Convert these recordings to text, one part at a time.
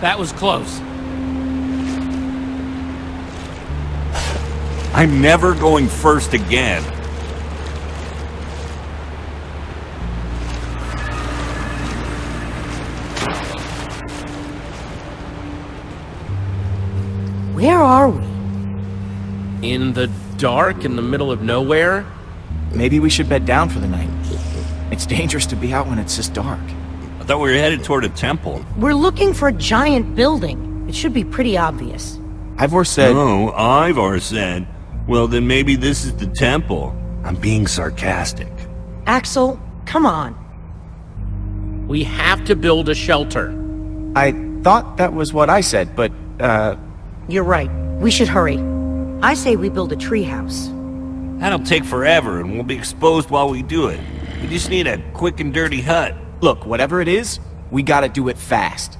That was close. I'm never going first again. Where are we? In the dark, in the middle of nowhere? Maybe we should bed down for the night. It's dangerous to be out when it's this dark. I thought we were headed toward a temple. We're looking for a giant building. It should be pretty obvious. Ivor said... No, Ivor said, well, then maybe this is the temple. I'm being sarcastic. Axel, come on. We have to build a shelter. I thought that was what I said, but, You're right. We should hurry. I say we build a treehouse. That'll take forever, and we'll be exposed while we do it. We just need a quick and dirty hut. Look, whatever it is, we gotta do it fast.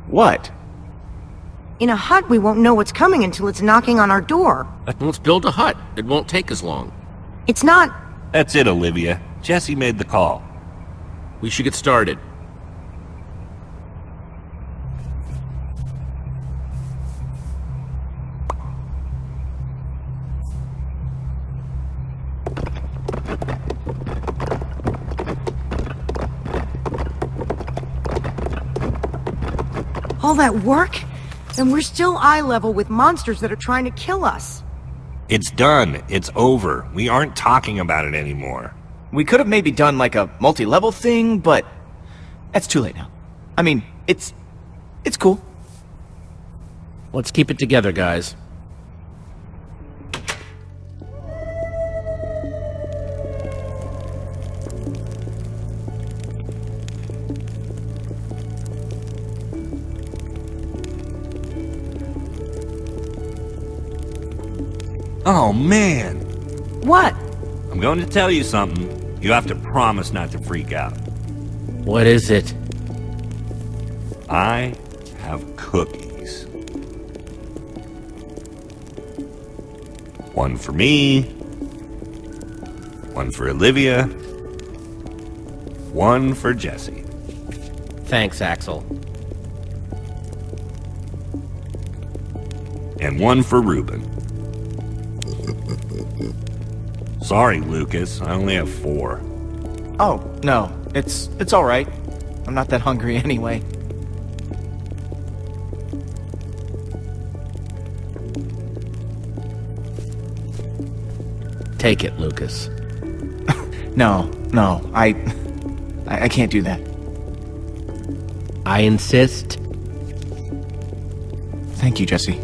What? In a hut, we won't know what's coming until it's knocking on our door. Let's build a hut. It won't take as long. It's not... That's it, Olivia. Jesse made the call. We should get started. All that work? And we're still eye level with monsters that are trying to kill us. It's done. It's over. We aren't talking about it anymore. We could have maybe done like a multi-level thing, but that's too late now. I mean, it's cool. Let's keep it together, guys. Oh, man. What? I'm going to tell you something. You have to promise not to freak out. What is it? I have cookies. One for me. One for Olivia. One for Jesse. Thanks, Axel. And one for Reuben. Sorry, Lucas. I only have 4. Oh, no. It's all right. I'm not that hungry anyway. Take it, Lucas. No, I can't do that. I insist. Thank you, Jesse.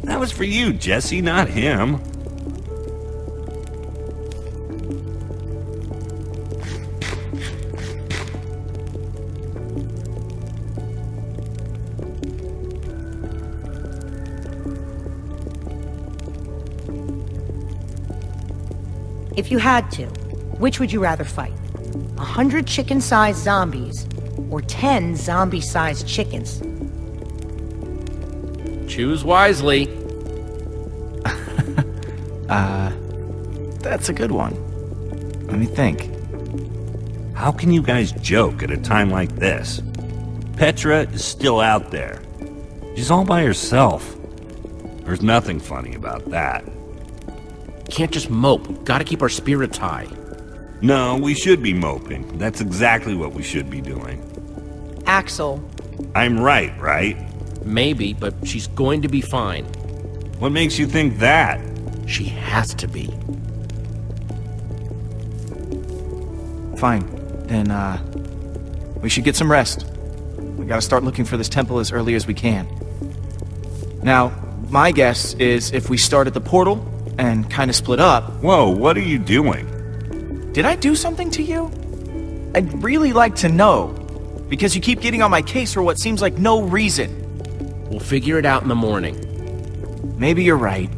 That was for you, Jesse, not him. If you had to, which would you rather fight? 100 chicken-sized zombies, or 10 zombie-sized chickens? Choose wisely. That's a good one. Let me think. How can you guys joke at a time like this? Petra is still out there. She's all by herself. There's nothing funny about that. Can't just mope. We've got to keep our spirits high. No, we should be moping. That's exactly what we should be doing. Axel. I'm right, right? Maybe, but she's going to be fine. What makes you think that? She has to be. Fine. Then, we should get some rest. We gotta start looking for this temple as early as we can. Now, my guess is if we start at the portal and kind of split up... Whoa, what are you doing? Did I do something to you? I'd really like to know, because you keep getting on my case for what seems like no reason. We'll figure it out in the morning. Maybe you're right.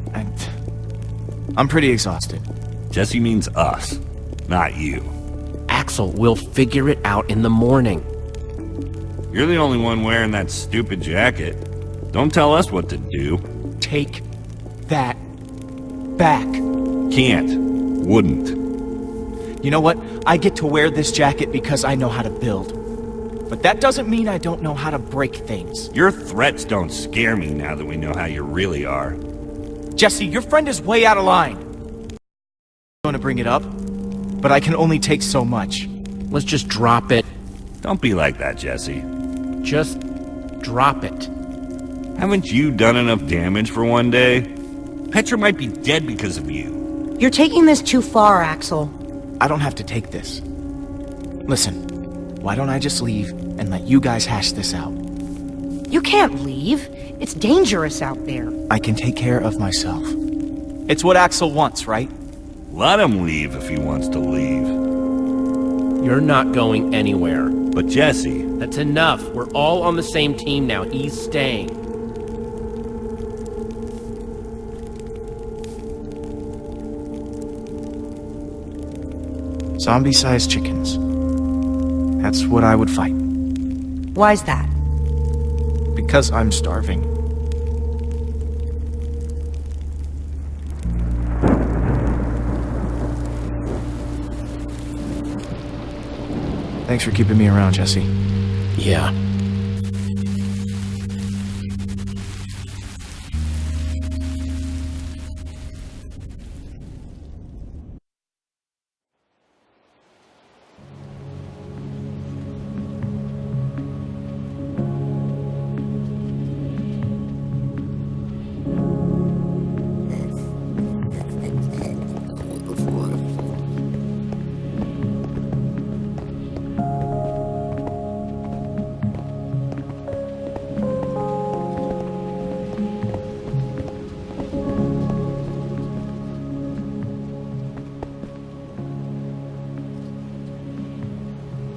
I'm pretty exhausted. Jesse means us, not you. Axel, we'll figure it out in the morning. You're the only one wearing that stupid jacket. Don't tell us what to do. Take that back. Can't. Wouldn't. You know what? I get to wear this jacket because I know how to build. But that doesn't mean I don't know how to break things. Your threats don't scare me now that we know how you really are. Jesse, your friend is way out of line. I'm going to bring it up, but I can only take so much. Let's just drop it. Don't be like that, Jesse. Just drop it. Haven't you done enough damage for one day? Petra might be dead because of you. You're taking this too far, Axel. I don't have to take this. Listen, why don't I just leave and let you guys hash this out? You can't leave. It's dangerous out there. I can take care of myself. It's what Axel wants, right? Let him leave if he wants to leave. You're not going anywhere. But Jesse... That's enough. We're all on the same team now. He's staying. Zombie-sized chickens. That's what I would fight. Why's that? Because I'm starving. Thanks for keeping me around, Jesse. Yeah.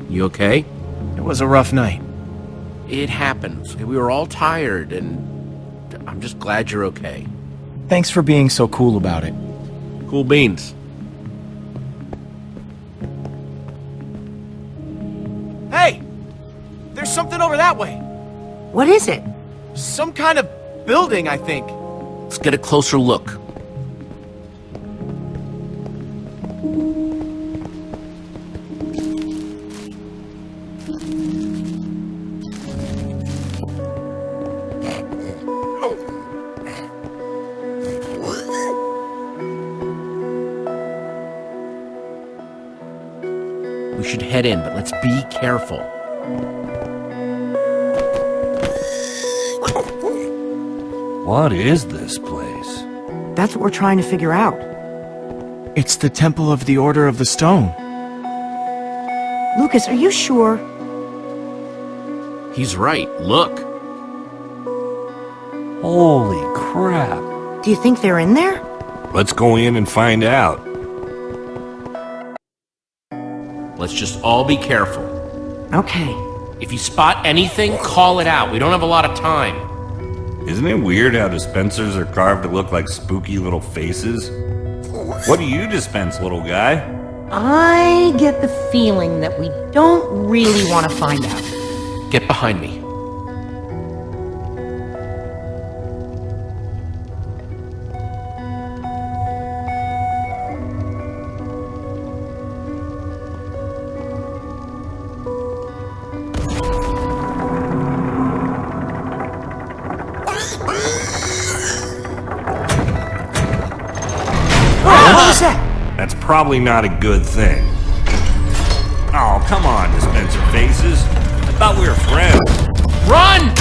You okay? It was a rough night. It happens. We were all tired, and I'm just glad you're okay. Thanks for being so cool about it. Cool beans. Hey! There's something over that way! What is it? Some kind of building, I think. Let's get a closer look. We should head in, but let's be careful. What is this place? That's what we're trying to figure out. It's the Temple of the Order of the Stone. Lucas, are you sure? He's right. Look. Holy crap. Do you think they're in there? Let's go in and find out. Let's just all be careful. Okay. If you spot anything, call it out. We don't have a lot of time. Isn't it weird how dispensers are carved to look like spooky little faces? What do you dispense, little guy? I get the feeling that we don't really want to find out. Get behind me. What was that? That's probably not a good thing. Oh, come on, dispenser faces. I thought we were friends. Run!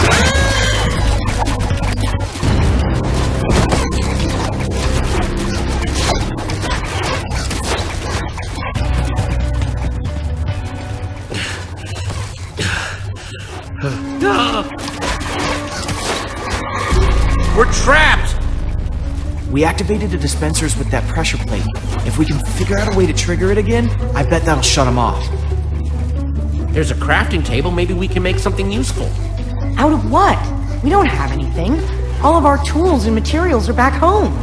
We're trapped! We activated the dispensers with that pressure plate. If we can figure out a way to trigger it again, I bet that'll shut them off. There's a crafting table. Maybe we can make something useful. Out of what? We don't have anything. All of our tools and materials are back home.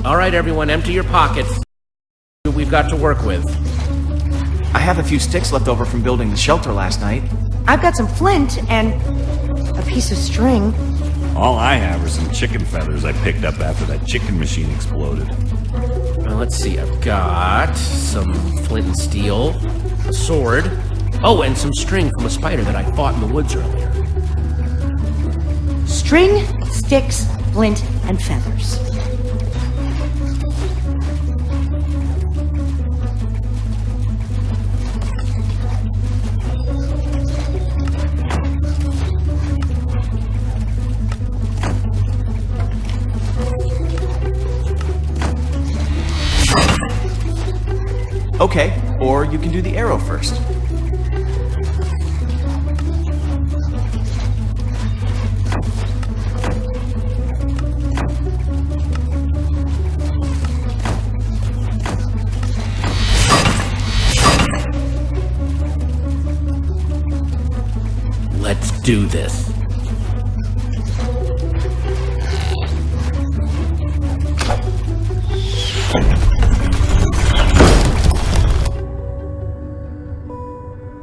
All right, everyone, empty your pockets. We've got to work with. I have a few sticks left over from building the shelter last night. I've got some flint and a piece of string. All I have are some chicken feathers I picked up after that chicken machine exploded. let's see, I've got some flint and steel, a sword, oh, and some string from a spider that I fought in the woods earlier. String, sticks, flint, and feathers. Okay, or you can do the arrow first. Let's do this.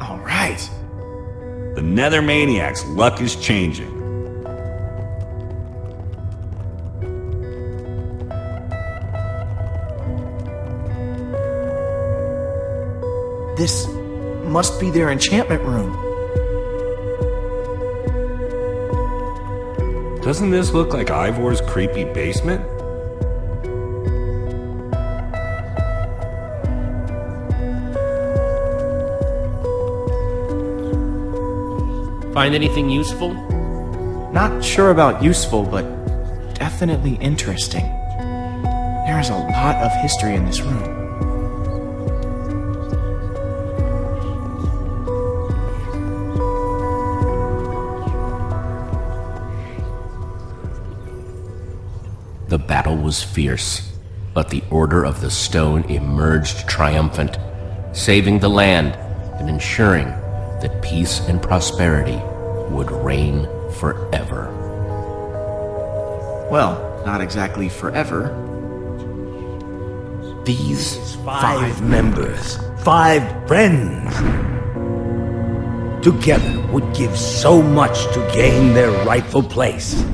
All right. The Nether Maniac's luck is changing. This must be their enchantment room. Doesn't this look like Ivor's creepy basement? Find anything useful? Not sure about useful, but definitely interesting. There is a lot of history in this room. The battle was fierce, but the Order of the Stone emerged triumphant, saving the land and ensuring that peace and prosperity would reign forever. Well, not exactly forever. These 5 members, 5 friends, together would give so much to gain their rightful place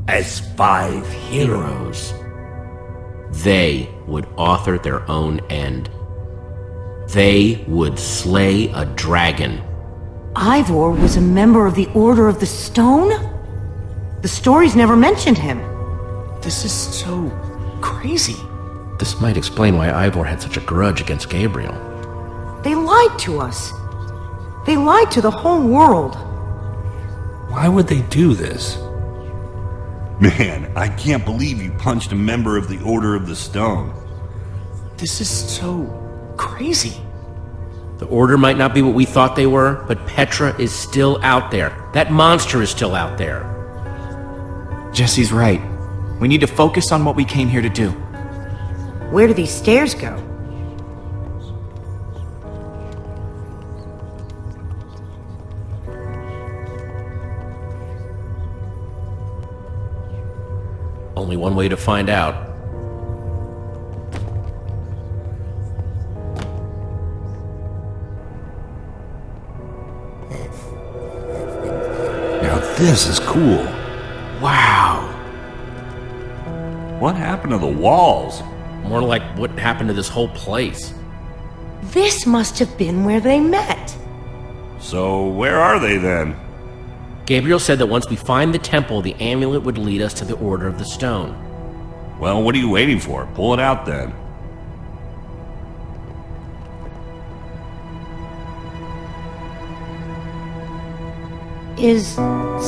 as 5 heroes. They would author their own end. They would slay a dragon. Ivor was a member of the Order of the Stone? The stories never mentioned him. This is so crazy. This might explain why Ivor had such a grudge against Gabriel. They lied to us. They lied to the whole world. Why would they do this? Man, I can't believe you punched a member of the Order of the Stone. This is so crazy. The Order might not be what we thought they were, but Petra is still out there. That monster is still out there. Jesse's right. We need to focus on what we came here to do. Where do these stairs go? Only one way to find out. Now this is cool. Wow. What happened to the walls? More like what happened to this whole place. This must have been where they met. So where are they then? Gabriel said that once we find the temple, the amulet would lead us to the Order of the Stone. Well, what are you waiting for? Pull it out then. Is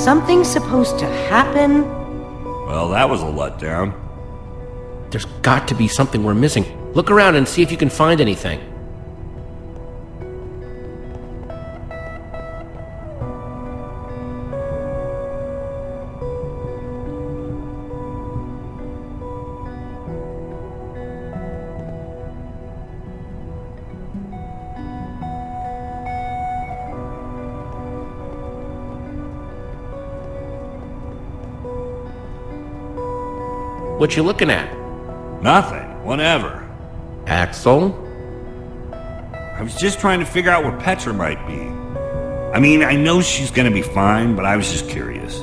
something supposed to happen? Well, that was a letdown. There's got to be something we're missing. Look around and see if you can find anything. What you looking at? Nothing. Whatever. Axel? I was just trying to figure out where Petra might be. I mean, I know she's gonna be fine, but I was just curious.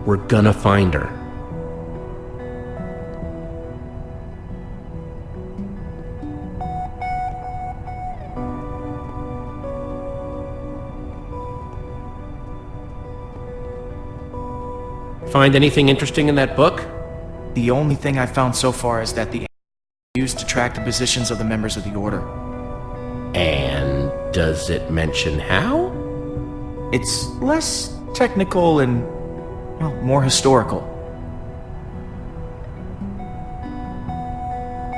We're gonna find her. Find anything interesting in that book? The only thing I've found so far is that the used to track the positions of the members of the Order. And does it mention how? It's less technical and, well, more historical.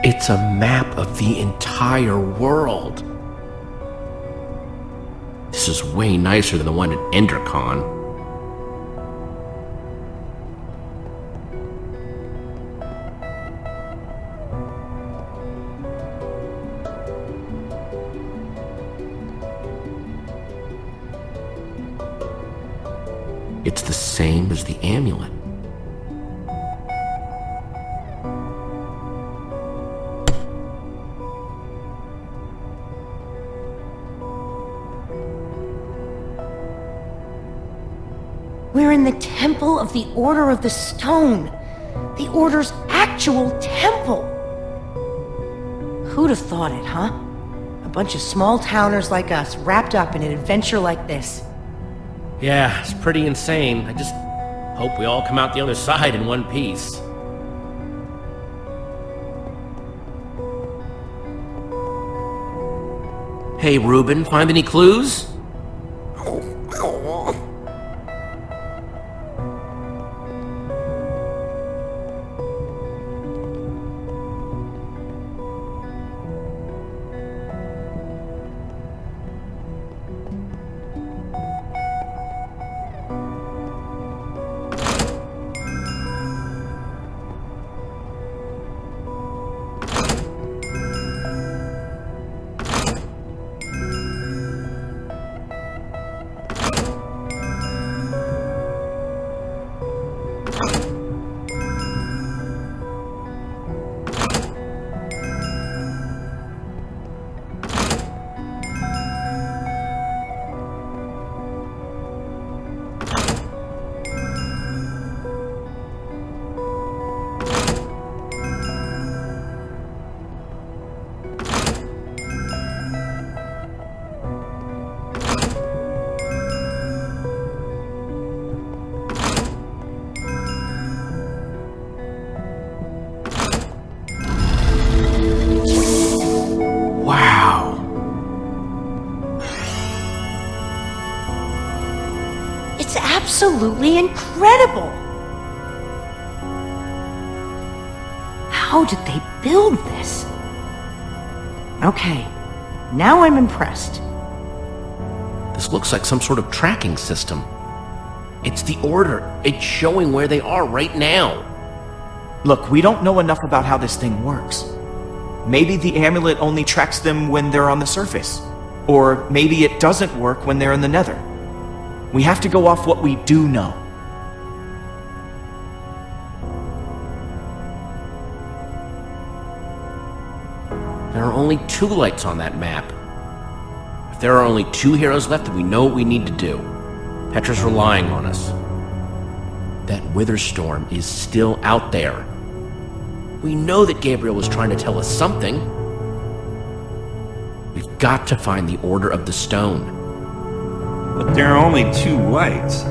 It's a map of the entire world. This is way nicer than the one at Endercon. It's the same as the amulet. We're in the Temple of the Order of the Stone. The Order's actual temple. Who'd have thought it, huh? A bunch of small-towners like us wrapped up in an adventure like this. Yeah, it's pretty insane. I just hope we all come out the other side in one piece. Hey, Reuben, find any clues? It's absolutely incredible! How did they build this? Okay, now I'm impressed. This looks like some sort of tracking system. It's the Order. It's showing where they are right now. Look, we don't know enough about how this thing works. Maybe the amulet only tracks them when they're on the surface. Or maybe it doesn't work when they're in the Nether. We have to go off what we do know. There are only 2 lights on that map. If there are only 2 heroes left, then we know what we need to do. Petra's relying on us. That Wither Storm is still out there. We know that Gabriel was trying to tell us something. We've got to find the Order of the Stone. But there are only 2 lights.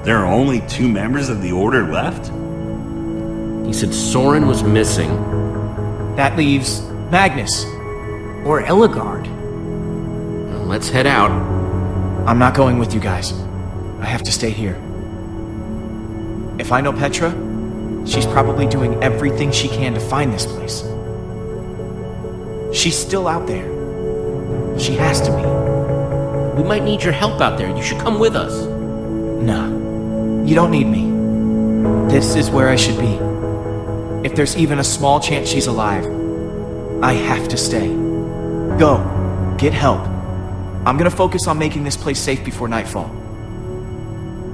There are only 2 members of the Order left? He said Soren was missing. That leaves Magnus. Or Ellegaard. Well, let's head out. I'm not going with you guys. I have to stay here. If I know Petra, she's probably doing everything she can to find this place. She's still out there. She has to be. We might need your help out there. You should come with us. No, you don't need me. This is where I should be. If there's even a small chance she's alive, I have to stay. Go, get help. I'm gonna focus on making this place safe before nightfall.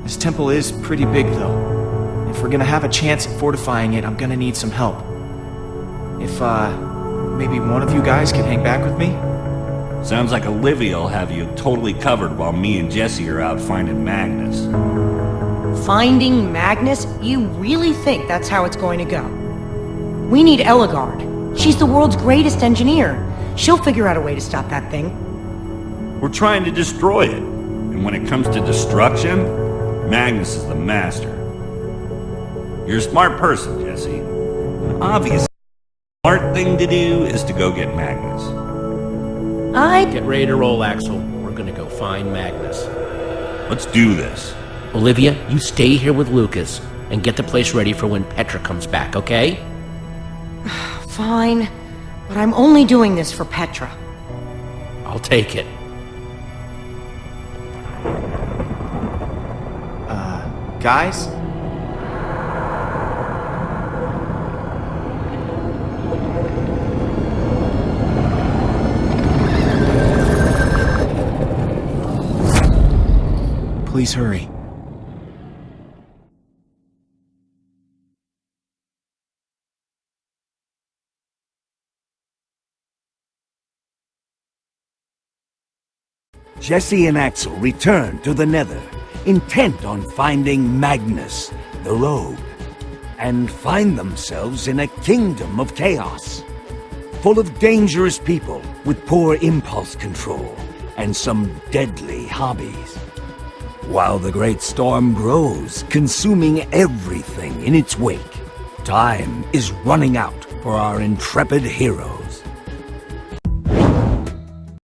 This temple is pretty big, though. If we're gonna have a chance at fortifying it, I'm gonna need some help. If, maybe one of you guys can hang back with me? Sounds like Olivia will have you totally covered while me and Jesse are out finding Magnus. Finding Magnus? You really think that's how it's going to go? We need Ellegaard. She's the world's greatest engineer. She'll figure out a way to stop that thing. We're trying to destroy it. And when it comes to destruction, Magnus is the master. You're a smart person, Jesse. Obviously, the smart thing to do is to go get Magnus. Get ready to roll, Axel. We're gonna go find Magnus. Let's do this. Olivia, you stay here with Lucas and get the place ready for when Petra comes back, okay? Fine, but I'm only doing this for Petra. I'll take it. Guys? Please hurry. Jesse and Axel return to the Nether, intent on finding Magnus, the rogue, and find themselves in a kingdom of chaos, full of dangerous people with poor impulse control and some deadly hobbies. While the great storm grows, consuming everything in its wake, time is running out for our intrepid heroes.